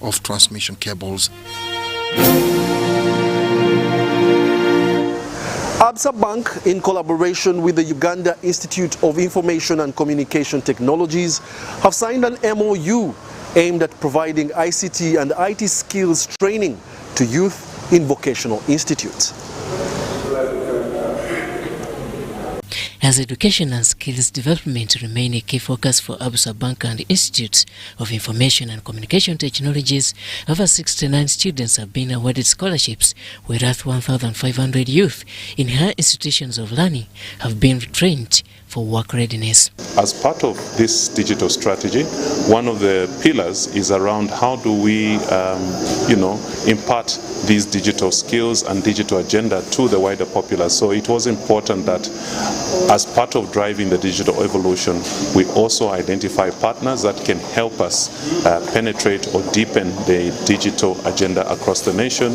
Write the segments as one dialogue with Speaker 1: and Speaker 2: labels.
Speaker 1: of transmission cables.
Speaker 2: Absa Bank, in collaboration with the Uganda Institute of Information and Communication Technologies, have signed an MOU aimed at providing ICT and IT skills training to youth in vocational institutes.
Speaker 3: As education and skills development remain a key focus for Absa Bank and Institute of Information and Communication Technologies, over 69 students have been awarded scholarships, whereas 1,500 youth in higher institutions of learning have been trained for work readiness.
Speaker 4: As part of this digital strategy, one of the pillars is around how do we, impart these digital skills and digital agenda to the wider populace. So it was important that as part of driving the digital evolution, we also identify partners that can help us penetrate or deepen the digital agenda across the nation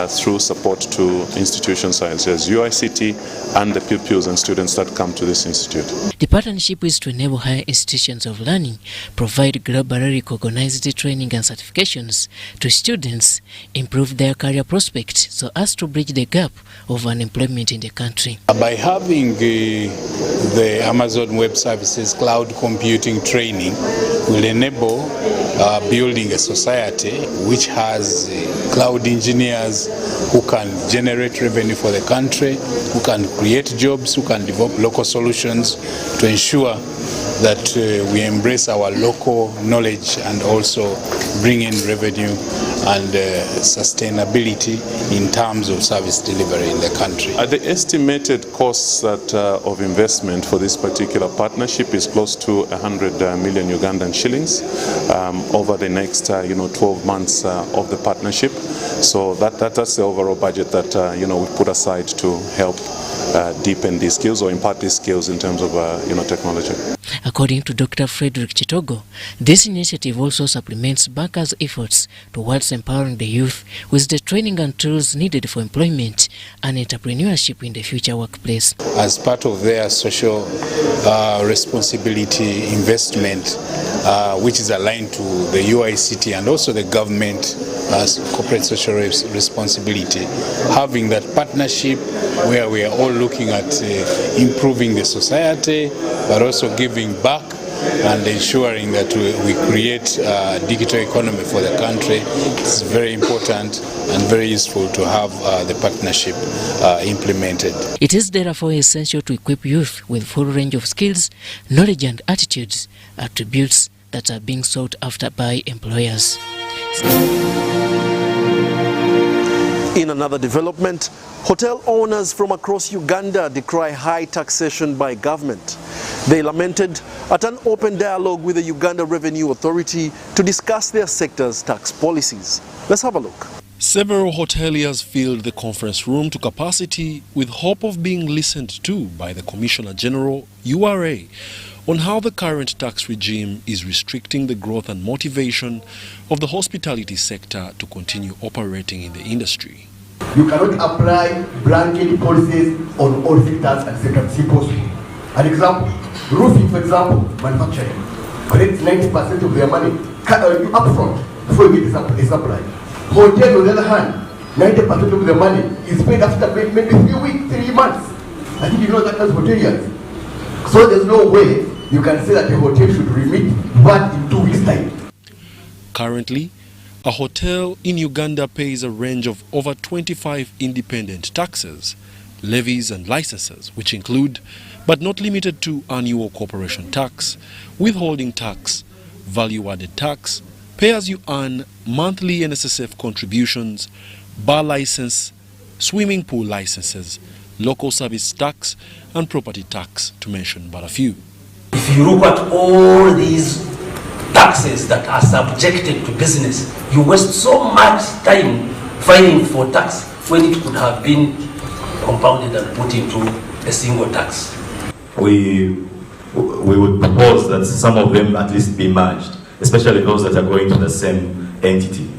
Speaker 4: through support to institutions such as UICT and the pupils and students that come to this institute.
Speaker 3: The partnership is to enable higher institutions of learning provide globally recognized training and certifications to students, improve their career prospects so as to bridge the gap of unemployment in the country.
Speaker 5: By having the Amazon Web Services cloud computing training will enable building a society which has cloud engineers who can generate revenue for the country, who can create jobs, who can develop local solutions to ensure that we embrace our local knowledge and also bring in revenue and sustainability in terms of service delivery in the country.
Speaker 4: The estimated costs of investment for this particular partnership is close to 100 million Ugandan shillings over the next 12 months of the partnership. So that's the overall budget that we put aside to help deepen these skills or impart these skills in terms of technology.
Speaker 3: According to Dr. Frederick Chitogo, this initiative also supplements bankers' efforts towards empowering the youth with the training and tools needed for employment and entrepreneurship in the future workplace.
Speaker 5: As part of their social responsibility investment, which is aligned to the UICT and also the government corporate social responsibility, having that partnership where we are all looking at improving the society, but also giving back and ensuring that we create a digital economy for the country. It's very important and very useful to have the partnership implemented.
Speaker 3: It is therefore essential to equip youth with full range of skills, knowledge and attitudes, attributes that are being sought after by employers.
Speaker 2: In another development, hotel owners from across Uganda decry high taxation by government. They lamented at an open dialogue with the Uganda Revenue Authority to discuss their sector's tax policies. Let's have a look.
Speaker 1: Several hoteliers filled the conference room to capacity with hope of being listened to by the Commissioner General, URA, on how the current tax regime is restricting the growth and motivation of the hospitality sector to continue operating in the industry.
Speaker 6: You cannot apply blanket policies on all sectors and sectors if possible. An example, roofing, for example, manufacturing, collect 90% of their money upfront before you get a supply. Hotels, on the other hand, 90% of their money is paid after maybe 3 weeks, 3 months. I think you know that as hoteliers. So there's no way you can say that a hotel should remit VAT in 2 weeks' time.
Speaker 1: Currently, a hotel in Uganda pays a range of over 25 independent taxes, levies and licenses, which include, but not limited to, annual corporation tax, withholding tax, value-added tax, pay-as-you-earn, monthly NSSF contributions, bar license, swimming pool licenses, local service tax, and property tax, to mention but a few.
Speaker 7: If you look at all these taxes that are subjected to business, you waste so much time filing for tax when it could have been compounded and put into a single tax.
Speaker 8: We would propose that some of them at least be merged, especially those that are going to the same entity.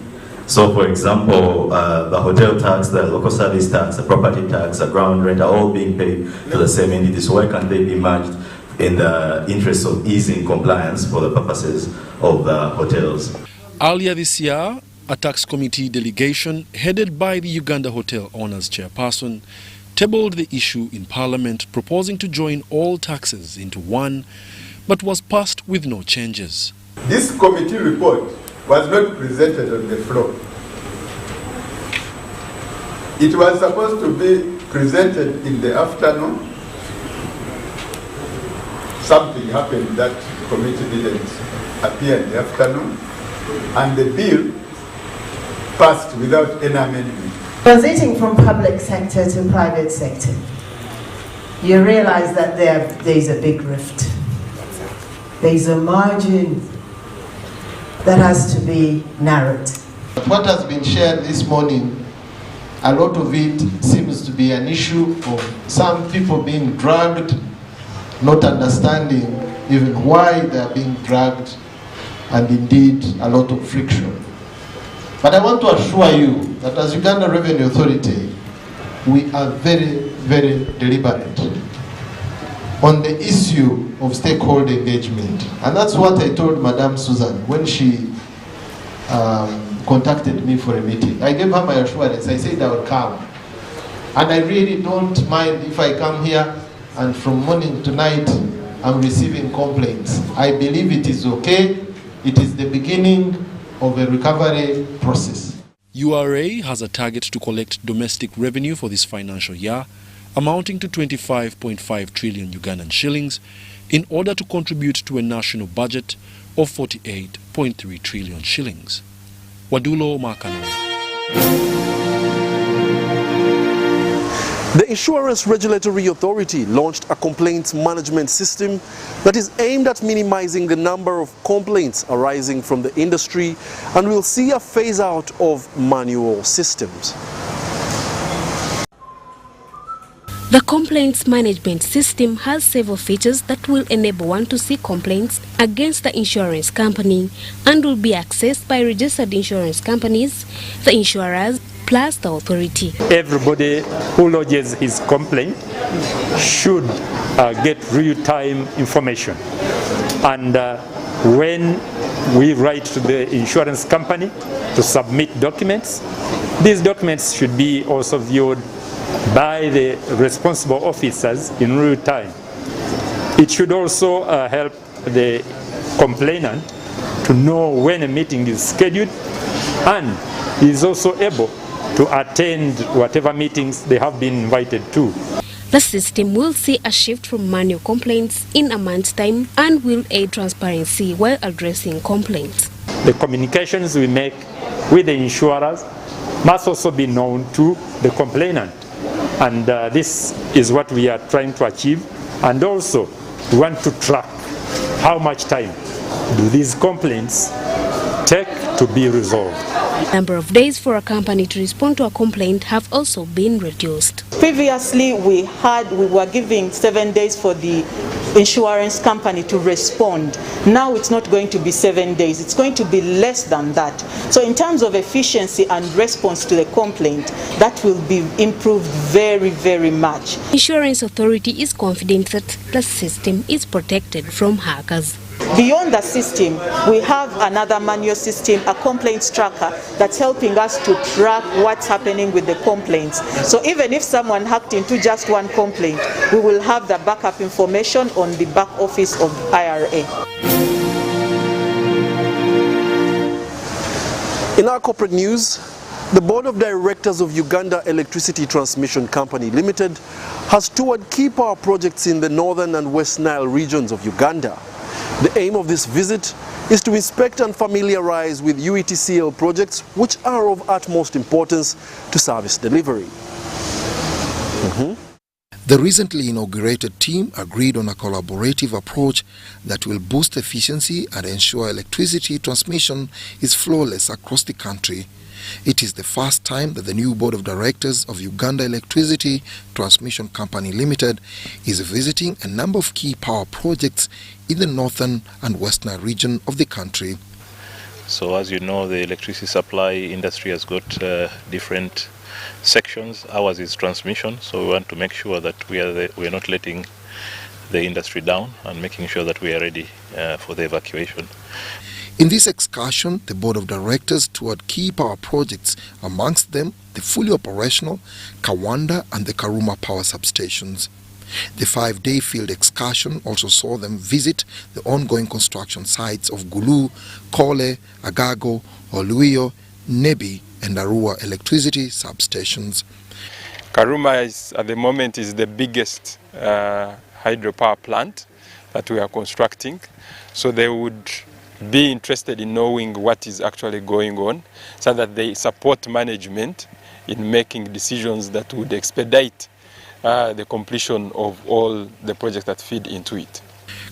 Speaker 8: So, for example, the hotel tax, the local service tax, the property tax, the ground rent are all being paid to the same entity. So why can't they be merged in the interest of easing compliance for the purposes of the hotels?
Speaker 1: Earlier this year, A tax committee delegation headed by the Uganda Hotel Owners chairperson tabled the issue in Parliament, proposing to join all taxes into one, but was passed with no changes.
Speaker 9: This committee report was not presented on the floor. It was supposed to be presented in the afternoon. Something happened that the committee didn't appear in the afternoon, and the bill passed without any amendment.
Speaker 10: Transiting from public sector to private sector, you realize that there's a big rift. There's a margin that has to be narrowed.
Speaker 11: What has been shared this morning, a lot of it seems to be an issue of some people being dragged, not understanding even why they are being dragged, and indeed a lot of friction. But I want to assure you that as Uganda Revenue Authority, we are very, very deliberate on the issue of stakeholder engagement. And that's what I told Madame Susan when she contacted me for a meeting. I gave her my assurance. I said I would come. And I really don't mind if I come here and from morning to night I'm receiving complaints. I believe it is okay. It is the beginning of a recovery process.
Speaker 1: URA has a target to collect domestic revenue for this financial year amounting to 25.5 trillion Ugandan shillings in order to contribute to a national budget of 48.3 trillion shillings. Wadulo Makano.
Speaker 2: The Insurance Regulatory Authority launched a complaints management system that is aimed at minimizing the number of complaints arising from the industry and will see a phase out of manual systems.
Speaker 12: The complaints management system has several features that will enable one to see complaints against the insurance company and will be accessed by registered insurance companies, the insurers, plus the authority.
Speaker 13: Everybody who lodges his complaint should get real-time information. And when we write to the insurance company to submit documents, these documents should be also viewed by the responsible officers in real time. It should also help the complainant to know when a meeting is scheduled, and is also able to attend whatever meetings they have been invited to.
Speaker 12: The system will see a shift from manual complaints in a month's time and will aid transparency while addressing complaints.
Speaker 13: The communications we make with the insurers must also be known to the complainant, and this is what we are trying to achieve. And also we want to track how much time do these complaints take to be resolved.
Speaker 12: The number of days for a company to respond to a complaint have also been reduced.
Speaker 14: Previously, we were giving 7 days for the insurance company to respond. Now it's not going to be 7 days, it's going to be less than that. So in terms of efficiency and response to the complaint, that will be improved very, very much.
Speaker 12: Insurance Authority is confident that the system is protected from hackers.
Speaker 14: Beyond the system, we have another manual system, a complaints tracker, that's helping us to track what's happening with the complaints. So even if someone hacked into just one complaint, we will have the backup information on the back office of IRA.
Speaker 2: In our corporate news, the Board of Directors of Uganda Electricity Transmission Company Limited has toured key power projects in the northern and West Nile regions of Uganda. The aim of this visit is to inspect and familiarize with UETCL projects which are of utmost importance to service delivery.
Speaker 15: The recently inaugurated team agreed on a collaborative approach that will boost efficiency and ensure electricity transmission is flawless across the country. It is the first time that the new Board of Directors of Uganda Electricity Transmission Company Limited is visiting a number of key power projects in the northern and western region of the country.
Speaker 16: So as you know, the electricity supply industry has got different sections. Ours is transmission, so we want to make sure that we are not letting the industry down and making sure that we are ready for the evacuation.
Speaker 15: In this excursion, the board of directors toured key power projects, amongst them the fully operational Kawanda and the Karuma power substations. The 5-day field excursion also saw them visit the ongoing construction sites of Gulu, Kole, Agago, Oluyo, Nebi and Arua electricity substations.
Speaker 17: Karuma is, at the moment, is the biggest hydropower plant that we are constructing, so they would be interested in knowing what is actually going on so that they support management in making decisions that would expedite the completion of all the projects that feed into it.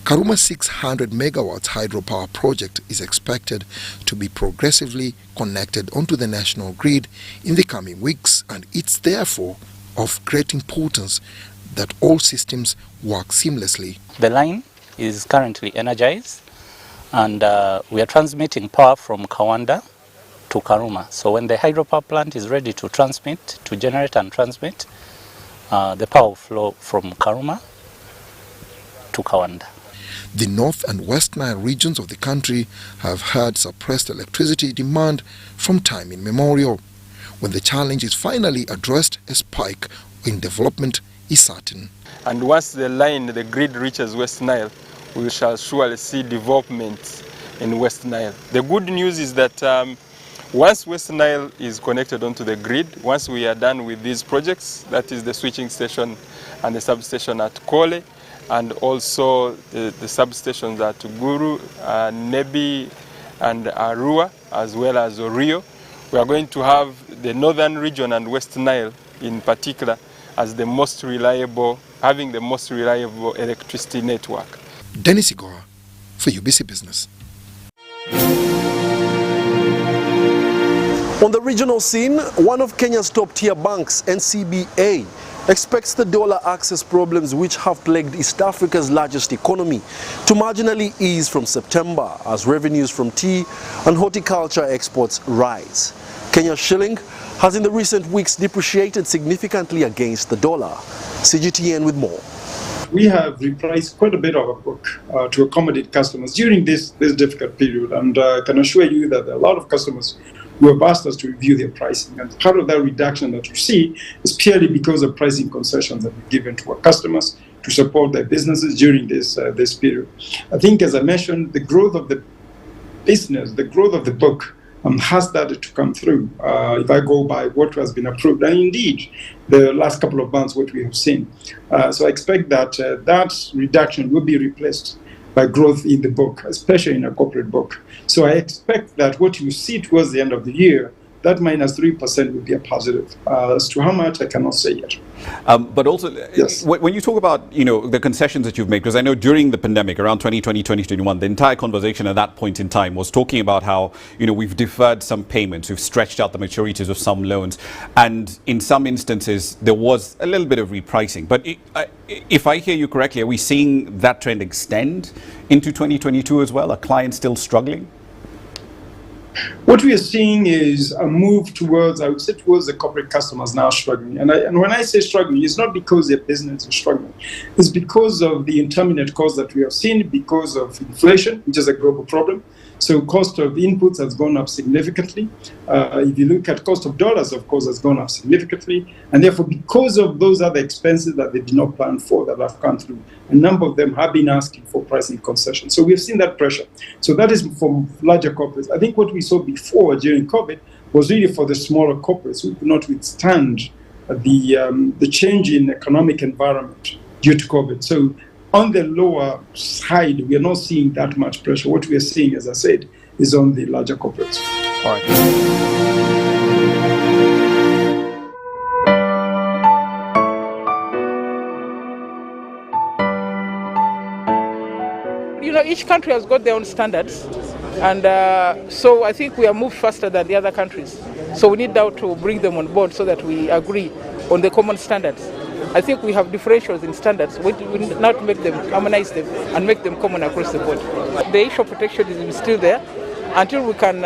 Speaker 15: Karuma's 600 megawatts hydropower project is expected to be progressively connected onto the national grid in the coming weeks, and it's therefore of great importance that all systems work seamlessly.
Speaker 18: The line is currently energized, and we are transmitting power from Kawanda to Karuma. So when the hydropower plant is ready to transmit, to generate and transmit, the power will flow from Karuma to Kawanda.
Speaker 15: The North and West Nile regions of the country have had suppressed electricity demand from time immemorial. When the challenge is finally addressed, a spike in development is certain.
Speaker 17: And once the line, the grid reaches West Nile, we shall surely see development in West Nile. The good news is that once West Nile is connected onto the grid, once we are done with these projects, that is the switching station and the substation at Kole, and also the substations at Guru, Nebi and Arua, as well as Orio, we are going to have the northern region and West Nile in particular as the most reliable, having the most reliable electricity network.
Speaker 15: Dennis Igora for UBC Business.
Speaker 2: On the regional scene, one of Kenya's top-tier banks, NCBA, expects the dollar access problems which have plagued East Africa's largest economy to marginally ease from September as revenues from tea and horticulture exports rise. Kenya's shilling has in the recent weeks depreciated significantly against the dollar. CGTN with more.
Speaker 19: We have repriced quite a bit of our book to accommodate customers during this difficult period, and I can assure you that there are a lot of customers who have asked us to review their pricing, and part of that reduction that you see is purely because of pricing concessions that we've given to our customers to support their businesses during this period. I think, as I mentioned, the growth of the business, the growth of the book has started to come through. If I go by what has been approved, and indeed the last couple of months what we have seen. So I expect that that reduction will be replaced by growth in the book, especially in a corporate book. So I expect that what you see towards the end of the year, that minus 3% will be a positive. As to how much, I cannot say yet.
Speaker 20: But also, yes, when you talk about, the concessions that you've made, because I know during the pandemic, around 2020, 2021, the entire conversation at that point in time was talking about how, we've deferred some payments, we've stretched out the maturities of some loans, and in some instances, there was a little bit of repricing. But if I hear you correctly, are we seeing that trend extend into 2022 as well? Are clients still struggling?
Speaker 19: What we are seeing is a move towards, I would say, towards the corporate customers now struggling. And when I say struggling, it's not because their business is struggling. It's because of the intermittent costs that we have seen, because of inflation, which is a global problem. So cost of inputs has gone up significantly. If you look at cost of dollars, of course, has gone up significantly. And therefore, because of those other expenses that they did not plan for that have come through, a number of them have been asking for pricing concessions. So we've seen that pressure. So that is from larger corporates. I think what we saw before during COVID was really for the smaller corporates who could not withstand the change in economic environment due to COVID. So on the lower side, we are not seeing that much pressure. What we are seeing, as I said, is on the larger corporates.
Speaker 20: All right.
Speaker 21: Each country has got their own standards, and so I think we have moved faster than the other countries. So we need now to bring them on board so that we agree on the common standards. I think we have differentials in standards. We need now to make them, harmonize them, and make them common across the board. The issue of protectionism is still there until we can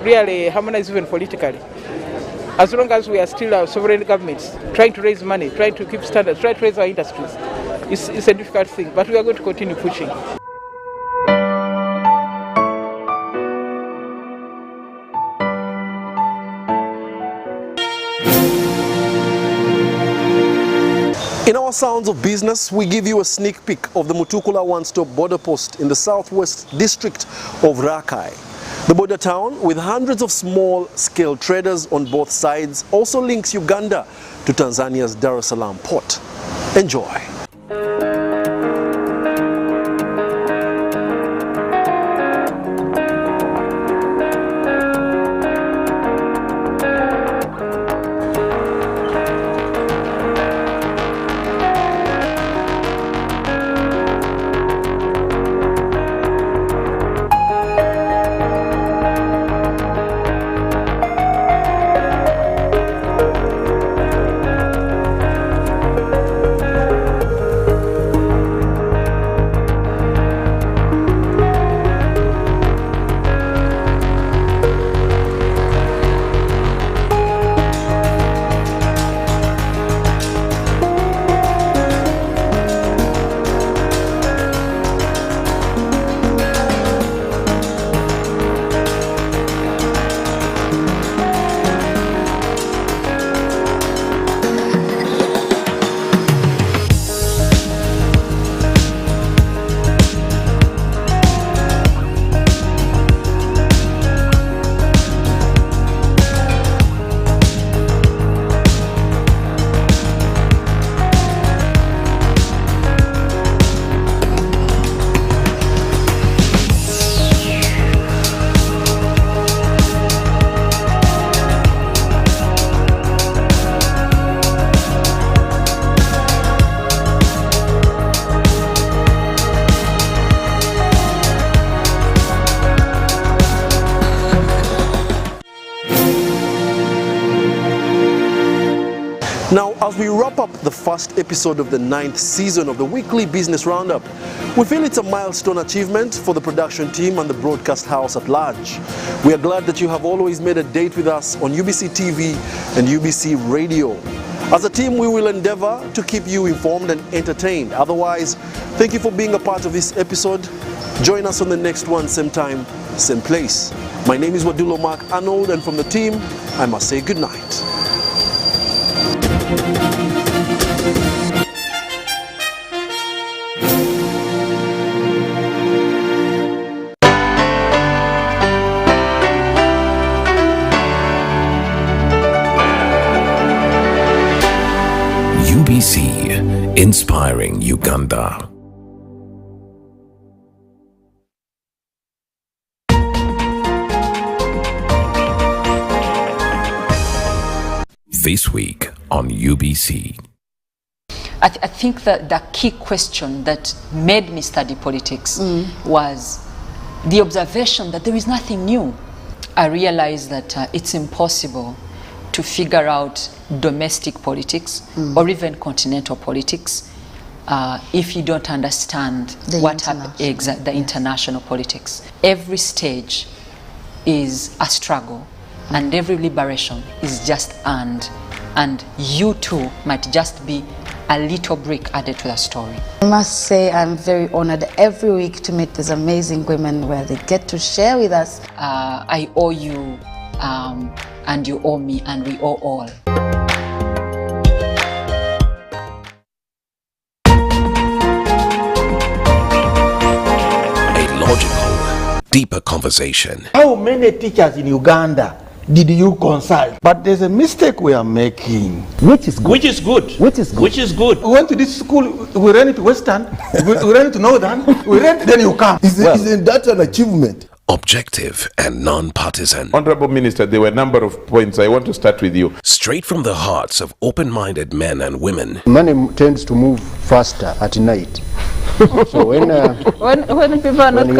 Speaker 21: really harmonize even politically. As long as we are still sovereign governments trying to raise money, trying to keep standards, trying to raise our industries, it's a difficult thing, but we are going to continue pushing.
Speaker 2: In our Sounds of Business, we give you a sneak peek of the Mutukula one-stop border post in the southwest district of Rakai. The border town, with hundreds of small-scale traders on both sides, also links Uganda to Tanzania's Dar es Salaam port. Enjoy. Now, as we wrap up the first episode of the 9th season of the weekly Business Roundup, we feel it's a milestone achievement for the production team and the broadcast house at large. We are glad that you have always made a date with us on UBC TV and UBC Radio. As a team, we will endeavor to keep you informed and entertained. Otherwise, thank you for being a part of this episode. Join us on the next one, same time, same place. My name is Wadulo Mark Arnold, and from the team, I must say good night.
Speaker 4: UBC, inspiring Uganda. This week on UBC.
Speaker 22: I think that the key question that made me study politics was the observation that there is nothing new. I realized that it's impossible to figure out domestic politics or even continental politics if you don't understand what happened, the international politics. Every stage is a struggle, and every liberation is just earned, and you too might just be a little brick added to the story.
Speaker 23: I must say I'm very honored every week to meet these amazing women where they get to share with us.
Speaker 22: I owe you, and you owe me, and we owe all.
Speaker 4: A logical, deeper conversation.
Speaker 24: How many teachers in Uganda did you consult? But there's a mistake we are making. Which is good? Which is good? Which is good? Which is good? We went to this school, we ran it Western, we ran it Northern, we ran, then you come. Isn't that an achievement?
Speaker 4: Objective and non-partisan.
Speaker 25: Honorable Minister, there were a number of points. I want to start with you.
Speaker 4: Straight from the hearts of open-minded men and women.
Speaker 26: Money tends to move faster at night. So when people are not coming